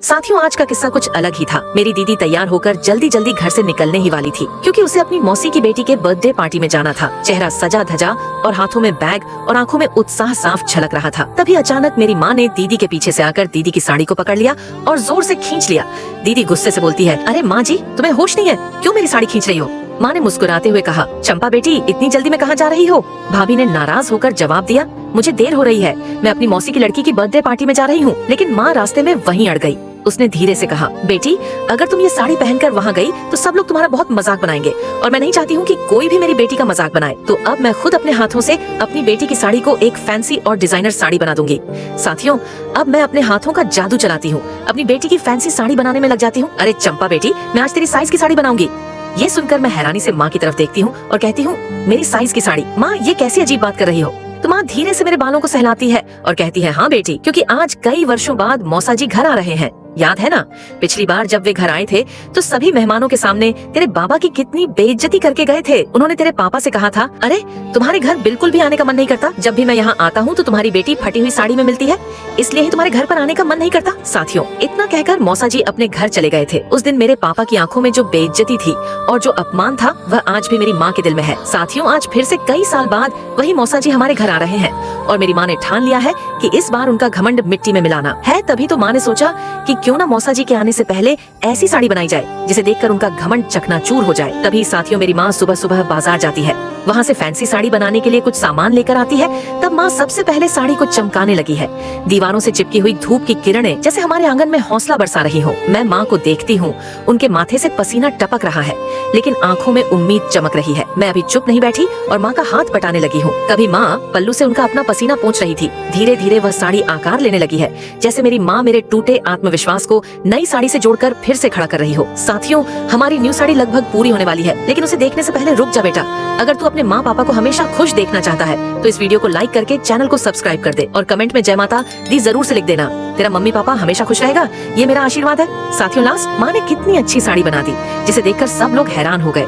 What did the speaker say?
साथियों, आज का किस्सा कुछ अलग ही था। मेरी दीदी तैयार होकर जल्दी जल्दी घर से निकलने ही वाली थी, क्योंकि उसे अपनी मौसी की बेटी के बर्थडे पार्टी में जाना था। चेहरा सजा धजा और हाथों में बैग और आंखों में उत्साह साफ झलक रहा था। तभी अचानक मेरी माँ ने दीदी के पीछे से आकर दीदी की साड़ी को पकड़ लिया और जोर से खींच लिया। दीदी गुस्से से बोलती है, अरे माँ जी, तुम्हें होश नहीं है? क्यों मेरी साड़ी खींच रही हो? माँ ने मुस्कुराते हुए कहा, चंपा बेटी, इतनी जल्दी में कहाँ जा रही हो? भाभी ने नाराज होकर जवाब दिया, मुझे देर हो रही है, मैं अपनी मौसी की लड़की की बर्थडे पार्टी में जा रही हूँ। लेकिन माँ रास्ते में वहीं अड़ गई। उसने धीरे से कहा, बेटी, अगर तुम ये साड़ी पहनकर वहाँ गई तो सब लोग तुम्हारा बहुत मजाक बनाएंगे और मैं नहीं चाहती हूँ कि कोई भी मेरी बेटी का मजाक बनाए। तो अब मैं खुद अपने हाथों से अपनी बेटी की साड़ी को एक फैंसी और डिजाइनर साड़ी बना दूंगी। साथियों, अब मैं अपने हाथों का जादू चलाती हूँ, अपनी बेटी की फैंसी साड़ी बनाने में लग जाती हूँ। अरे चंपा बेटी, मैं आज तेरी साइज की साड़ी बनाऊंगी। ये सुनकर मैं हैरानी से माँ की तरफ देखती हूँ और कहती हूँ, मेरी साइज की साड़ी? माँ, ये कैसी अजीब बात कर रही हो? तो माँ धीरे से मेरे बालों को सहलाती है और कहती है, हाँ बेटी, क्योंकि आज कई वर्षों बाद मौसा जी घर आ रहे हैं। याद है ना, पिछली बार जब वे घर आए थे तो सभी मेहमानों के सामने तेरे बाबा की कितनी बेइज्जती करके गए थे। उन्होंने तेरे पापा से कहा था, अरे तुम्हारे घर बिल्कुल भी आने का मन नहीं करता, जब भी मैं यहाँ आता हूँ तो तुम्हारी बेटी फटी हुई साड़ी में मिलती है, इसलिए ही तुम्हारे घर पर आने का मन नहीं करता। साथियों, इतना कहकर मौसा जी अपने घर चले गए थे। उस दिन मेरे पापा की आंखों में जो बेइज्जती थी और जो अपमान था, वह आज भी मेरी माँ के दिल में है। साथियों, आज फिर से कई साल बाद वही मौसा जी हमारे घर आ रहे हैं और मेरी माँ ने ठान लिया है कि इस बार उनका घमंड मिट्टी में मिलाना है। तभी तो माँ ने सोचा कि क्यों ना मौसा जी के आने से पहले ऐसी साड़ी बनाई जाए जिसे देखकर उनका घमंड चकनाचूर हो जाए। तभी साथियों, मेरी माँ सुबह सुबह बाजार जाती है, वहाँ से फैंसी साड़ी बनाने के लिए कुछ सामान लेकर आती है। तब माँ सबसे पहले साड़ी को चमकाने लगी है। दीवारों से चिपकी हुई धूप की किरणें जैसे हमारे आंगन में हौसला बरसा रही हो। मैं माँ को देखती हूँ, उनके माथे से पसीना टपक रहा है, लेकिन आंखों में उम्मीद चमक रही है। मैं अभी चुप नहीं बैठी और माँ का हाथ बटाने लगी हूँ। कभी माँ पल्लू से उनका अपना पसीना पोंछ रही थी। धीरे धीरे वह साड़ी आकार लेने लगी है, जैसे मेरी माँ मेरे टूटे आत्मविश्वास को नई साड़ी से जोड़कर फिर से खड़ा कर रही हो। साथियों, हमारी न्यू साड़ी लगभग पूरी होने वाली है, लेकिन उसे देखने से पहले रुक जा बेटा। अगर तू अपने माँ पापा को हमेशा खुश देखना चाहता है तो इस वीडियो को लाइक करके चैनल को सब्सक्राइब कर दे और कमेंट में जय माता दी जरूर से लिख देना। तेरा मम्मी पापा हमेशा खुश रहेगा, ये मेरा आशीर्वाद है। साथियों, लास्ट माँ ने कितनी अच्छी साड़ी बना दी, जिसे देखकर सब लोग हैरान हो गए।